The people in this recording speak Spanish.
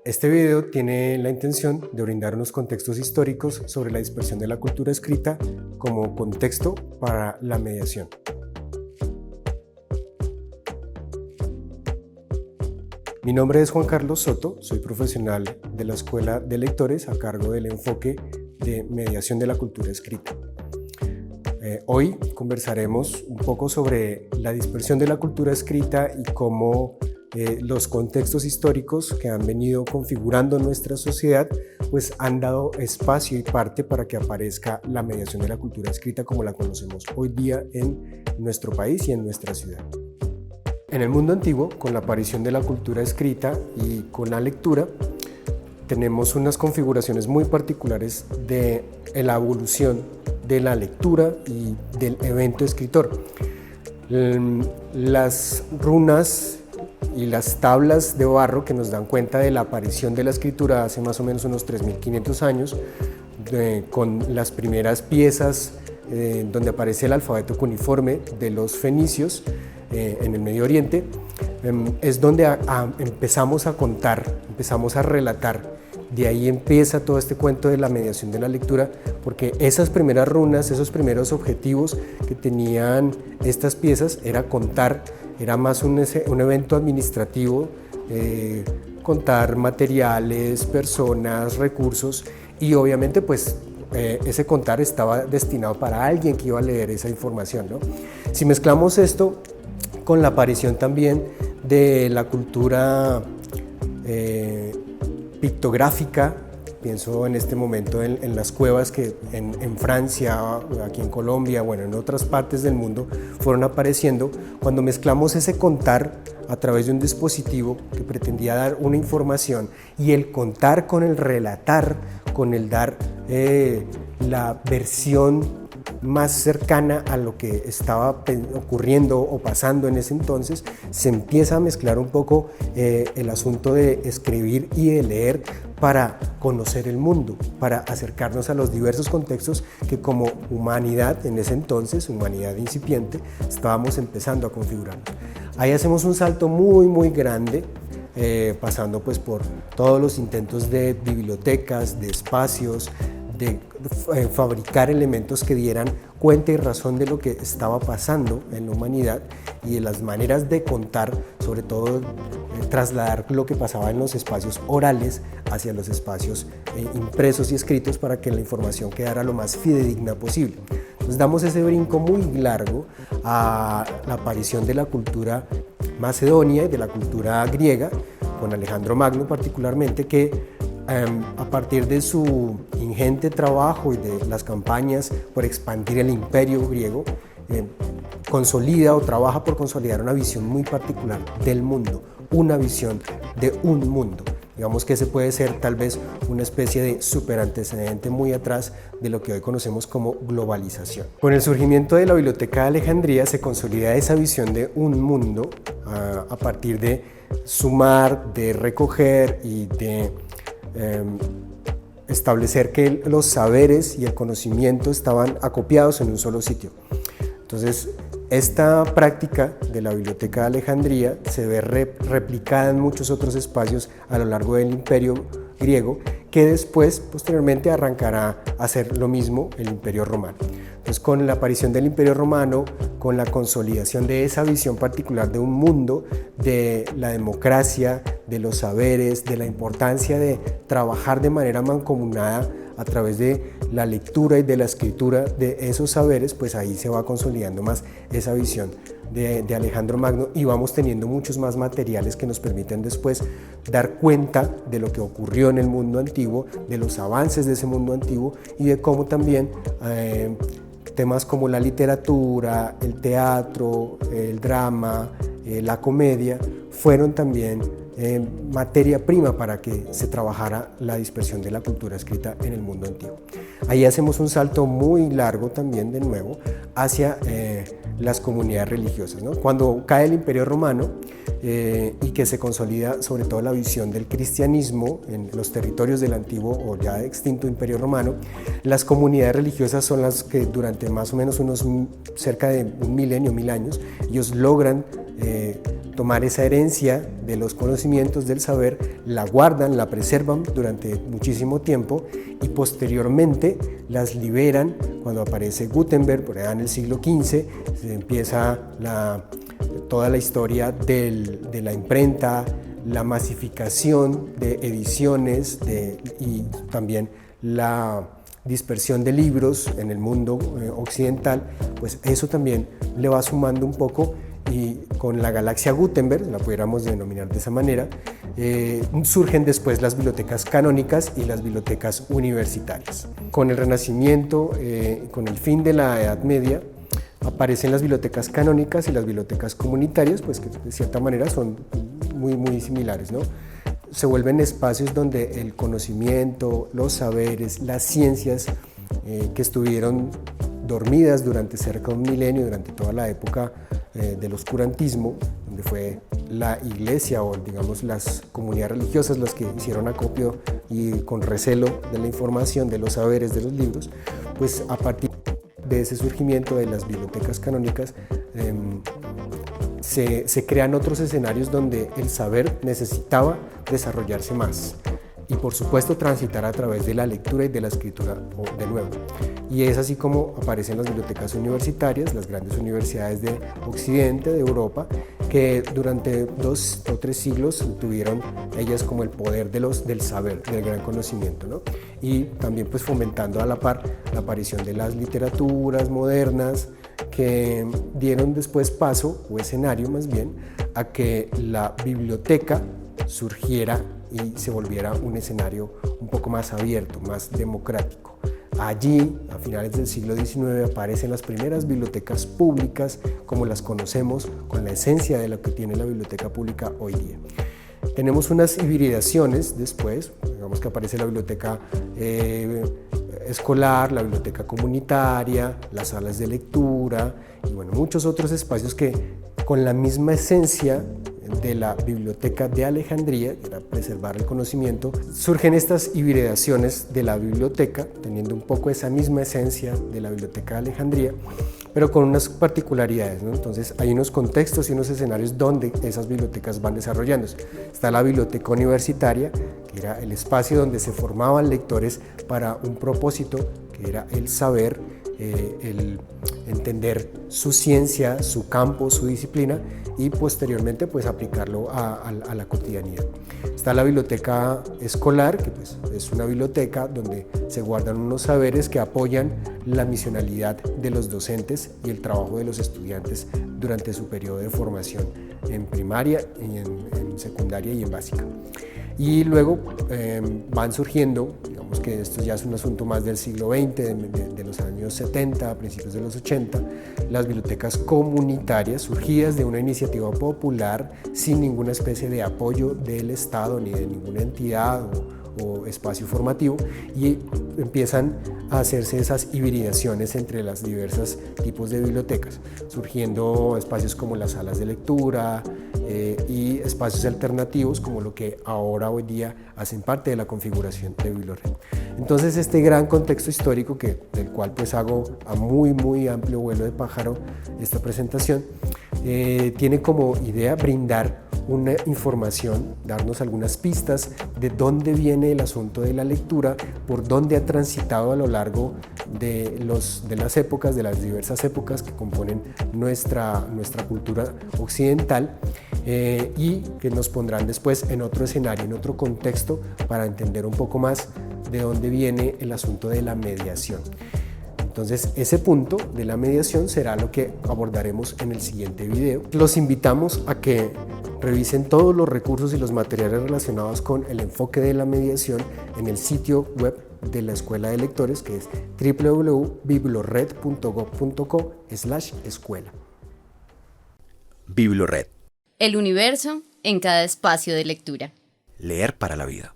Este video tiene la intención de brindar unos contextos históricos sobre la dispersión de la cultura escrita como contexto para la mediación. Mi nombre es Juan Carlos Soto, soy profesional de la Escuela de Lectores a cargo del enfoque de mediación de la cultura escrita. Hoy conversaremos un poco sobre la dispersión de la cultura escrita y cómo los contextos históricos que han venido configurando nuestra sociedad pues han dado espacio y parte para que aparezca la mediación de la cultura escrita como la conocemos hoy día en nuestro país y en nuestra ciudad. En el mundo antiguo, con la aparición de la cultura escrita y con la lectura, tenemos unas configuraciones muy particulares de la evolución de la lectura y del evento escritor. Las runas y las tablas de barro que nos dan cuenta de la aparición de la escritura hace más o menos unos 3.500 años, con las primeras piezas donde aparece el alfabeto cuneiforme de los fenicios en el Medio Oriente, es donde empezamos a contar, empezamos a relatar. De ahí empieza todo este cuento de la mediación de la lectura, porque esas primeras runas, esos primeros objetivos que tenían estas piezas era contar, era más un evento administrativo, contar materiales, personas, recursos, y obviamente pues ese contar estaba destinado para alguien que iba a leer esa información, ¿no? Si mezclamos esto con la aparición también de la cultura pictográfica, pienso en este momento en las cuevas que en Francia, aquí en Colombia, bueno, en otras partes del mundo fueron apareciendo. Cuando mezclamos ese contar a través de un dispositivo que pretendía dar una información y el contar con el relatar, con el dar la versión más cercana a lo que estaba ocurriendo o pasando en ese entonces, se empieza a mezclar un poco el asunto de escribir y de leer para conocer el mundo, para acercarnos a los diversos contextos que como humanidad en ese entonces, humanidad incipiente, estábamos empezando a configurar. Ahí hacemos un salto muy grande, pasando pues por todos los intentos de bibliotecas, de espacios, de fabricar elementos que dieran cuenta y razón de lo que estaba pasando en la humanidad y de las maneras de contar, sobre todo trasladar lo que pasaba en los espacios orales hacia los espacios impresos y escritos para que la información quedara lo más fidedigna posible. Entonces damos ese brinco muy largo a la aparición de la cultura macedonia y de la cultura griega, con Alejandro Magno particularmente, que a partir de su ingente trabajo y de las campañas por expandir el imperio griego, consolida o trabaja por consolidar una visión muy particular del mundo, una visión de un mundo. Digamos que ese puede ser tal vez una especie de superantecedente muy atrás de lo que hoy conocemos como globalización. Con el surgimiento de la Biblioteca de Alejandría se consolida esa visión de un mundo a partir de sumar, de recoger y de establecer que los saberes y el conocimiento estaban acopiados en un solo sitio. Entonces, esta práctica de la Biblioteca de Alejandría se ve replicada en muchos otros espacios a lo largo del Imperio griego, que después, posteriormente, arrancará a hacer lo mismo el Imperio romano. Entonces, con la aparición del Imperio romano, con la consolidación de esa visión particular de un mundo, de la democracia, de los saberes, de la importancia de trabajar de manera mancomunada a través de la lectura y de la escritura de esos saberes, pues ahí se va consolidando más esa visión de Alejandro Magno y vamos teniendo muchos más materiales que nos permiten después dar cuenta de lo que ocurrió en el mundo antiguo, de los avances de ese mundo antiguo y de cómo también temas como la literatura, el teatro, el drama, la comedia fueron también materia prima para que se trabajara la dispersión de la cultura escrita en el mundo antiguo. Ahí hacemos un salto muy largo también de nuevo hacia las comunidades religiosas, ¿no? Cuando cae el Imperio Romano y que se consolida sobre todo la visión del cristianismo en los territorios del antiguo o ya extinto Imperio Romano, las comunidades religiosas son las que durante más o menos cerca de un milenio, 1000 años, ellos logran tomar esa herencia de los conocimientos, del saber, la guardan, la preservan durante muchísimo tiempo y posteriormente las liberan. Cuando aparece Gutenberg, por allá en el siglo XV, se empieza toda la historia de la imprenta, la masificación de ediciones y también la dispersión de libros en el mundo occidental, pues eso también le va sumando un poco, y con la galaxia Gutenberg, la pudiéramos denominar de esa manera, surgen después las bibliotecas canónicas y las bibliotecas universitarias. Con el Renacimiento, con el fin de la Edad Media, aparecen las bibliotecas canónicas y las bibliotecas comunitarias, pues que de cierta manera son muy similares, ¿no? Se vuelven espacios donde el conocimiento, los saberes, las ciencias que estuvieron dormidas durante cerca de un milenio, durante toda la época del oscurantismo, donde fue la iglesia o digamos las comunidades religiosas las que hicieron acopio y con recelo de la información, de los saberes, de los libros, pues a partir de ese surgimiento de las bibliotecas canónicas se crean otros escenarios donde el saber necesitaba desarrollarse más y por supuesto transitar a través de la lectura y de la escritura de nuevo. Y es así como aparecen las bibliotecas universitarias, las grandes universidades de Occidente, de Europa, que durante 2 o 3 siglos tuvieron ellas como el poder del saber, del gran conocimiento, ¿no? Y también pues fomentando a la par la aparición de las literaturas modernas, que dieron después paso, o escenario más bien, a que la biblioteca surgiera y se volviera un escenario un poco más abierto, más democrático. Allí, a finales del siglo XIX, aparecen las primeras bibliotecas públicas como las conocemos, con la esencia de lo que tiene la biblioteca pública hoy día. Tenemos unas hibridaciones después, digamos que aparece la biblioteca escolar, la biblioteca comunitaria, las salas de lectura y bueno, muchos otros espacios que con la misma esencia de la biblioteca de Alejandría, que era preservar el conocimiento, surgen estas hibridaciones de la biblioteca, teniendo un poco esa misma esencia de la biblioteca de Alejandría, pero con unas particularidades, ¿no? Entonces hay unos contextos y unos escenarios donde esas bibliotecas van desarrollándose. Está la biblioteca universitaria, que era el espacio donde se formaban lectores para un propósito, que era el saber, el entender su ciencia, su campo, su disciplina y posteriormente pues aplicarlo a la cotidianidad. Está la biblioteca escolar, que pues es una biblioteca donde se guardan unos saberes que apoyan la misionalidad de los docentes y el trabajo de los estudiantes durante su periodo de formación en primaria, en secundaria y en básica. Y luego van surgiendo, digamos que esto ya es un asunto más del siglo XX, de los años 70, a principios de los 80, las bibliotecas comunitarias surgidas de una iniciativa popular sin ninguna especie de apoyo del Estado ni de ninguna entidad o espacio formativo, y empiezan a hacerse esas hibridaciones entre las diversas tipos de bibliotecas, surgiendo espacios como las salas de lectura y espacios alternativos como lo que ahora hoy día hacen parte de la configuración de Biblioret. Entonces este gran contexto histórico del cual pues hago a muy amplio vuelo de pájaro esta presentación, tiene como idea brindar una información, darnos algunas pistas de dónde viene el asunto de la lectura, por dónde ha transitado a lo largo de las épocas, de las diversas épocas que componen nuestra cultura occidental, y que nos pondrán después en otro escenario, en otro contexto, para entender un poco más de dónde viene el asunto de la mediación. Entonces, ese punto de la mediación será lo que abordaremos en el siguiente video. Los invitamos a que revisen todos los recursos y los materiales relacionados con el enfoque de la mediación en el sitio web de la Escuela de Lectores, que es www.biblioret.gov.co/escuela. Biblioret. El universo en cada espacio de lectura. Leer para la vida.